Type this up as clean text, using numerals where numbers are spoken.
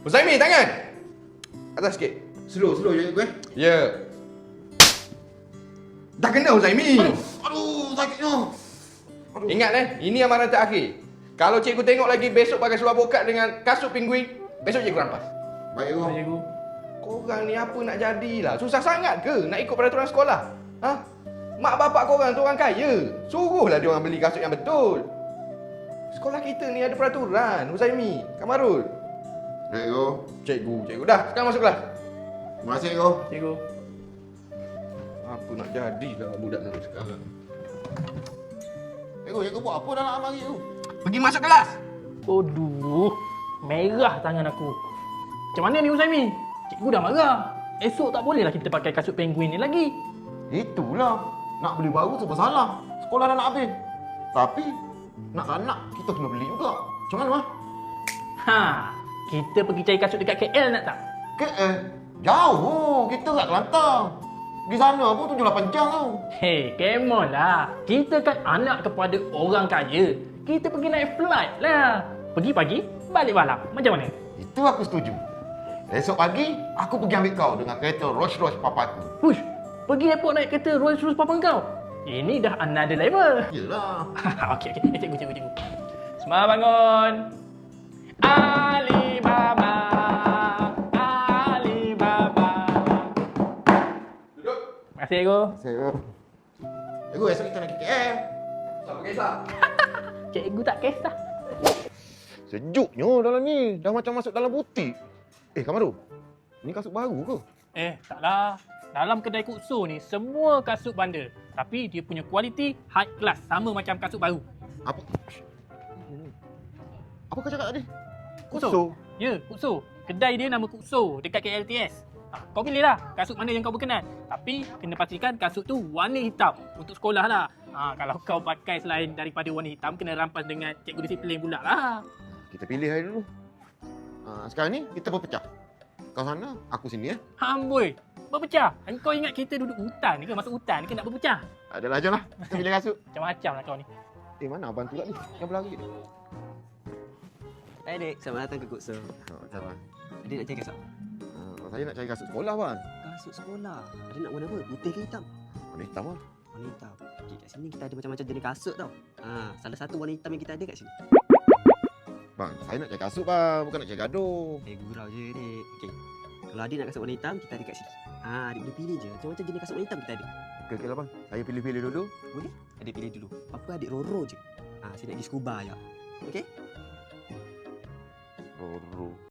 Huzaimi, tangan! Atas sikit. Slow je gue. Ya. Dah kena Huzaimi. Aduh, sakitnya. Ingat ini amaran terakhir. Kalau cikgu tengok lagi besok pakai seluar bokat dengan kasut penguin, besok cikgu rampas. Baik, Guru. Cikgu. Korang ni apa nak jadilah? Susah sangat ke nak ikut peraturan sekolah? Ha? Mak bapak korang tu orang kaya. Suruhlah dia orang beli kasut yang betul. Sekolah kita ni ada peraturan, Huzaimi, Kamarul. Baik, Guru. Cikgu. Dah, sekarang masuk kelas. Terima kasih, Guru. Cikgu. Apa nak jadilah budak ni sekarang. Cikgu buat apa dalam amari tu? Pergi masuk kelas. Aduh, merah tangan aku. Macam mana ni Huzaimi? Cikgu dah marah. Esok tak bolehlah kita pakai kasut penguin ni lagi. Itulah. Nak beli baru tu bersalah. Sekolah dah nak habis. Tapi, nak tak nak, kita kena beli juga. Macam mana, Mah? Ha, kita pergi cari kasut dekat KL nak tak? KL? Jauh. Kita kat Kelantan. Di sana pun 7-8 jam tau. Hey, come on lah. Kita kan anak kepada orang kaya. Kita pergi naik flight lah. Pergi pagi, balik malam. Macam mana? Itu aku setuju. Esok pagi, aku pergi ambil kau dengan kereta Rolls Royce papa aku. Push, pergi airport naik kereta Rolls Royce papa kau. Ini dah another level. Yelah. Okey. Cikgu. Semua bangun. Alibaba. Duduk. Terima kasih, Cikgu. Saya. Cikgu, esok kita nak pergi KL. Tak kisah. Cikgu tak kisah. Sejuknya dalam ni. Dah macam masuk dalam butik. Kamaru. Ni kasut baru ke? Taklah. Dalam kedai Kukso ni, semua kasut bandar. Tapi dia punya kualiti high class. Sama macam kasut baru. Apa? Apa kau cakap tadi? Kukso? Ya, Kukso. Kedai dia nama Kukso dekat KLTS. Kau pilihlah kasut mana yang kau berkenan. Tapi kena pastikan kasut tu warna hitam. Untuk sekolah lah. Kalau kau pakai selain daripada warna hitam, kena rampas dengan cikgu disiplin pula lah. Kita pilih hari dulu. Sekarang ni kita berpecah. Kau sana, aku sini ya. Amboi, berpecah. Kau ingat kita duduk hutan ke? Masuk hutan ke nak berpecah? Adalah, jomlah. Kita pilih kasut. Macam-macam lah kau ni. Mana abang tu tak ni? Yang berlari ni. Hai Dek, selamat datang ke Kukso. Abang. Adik nak cari kasut? Saya nak cari kasut sekolah, Bang. Kasut sekolah. Adik nak warna apa? Putih ke hitam? Warna hitam, Bang. Warna hitam. Okey, kat sini kita ada macam-macam jenis kasut tau. Salah satu warna hitam yang kita ada kat sini. Bang, saya nak cari kasut, Bang. Bukan nak cari gaduh. Gurau je, Dek. Okey. Kalau adik nak kasut warna hitam, kita ada kat sini. Adik boleh pilih je. Macam-macam jenis kasut warna hitam kita ada. Okey lah, Bang. Saya pilih-pilih dulu. Boleh? Adik pilih dulu. Apa adik roro je. Saya nak pergi scuba ya. Okey? Roro.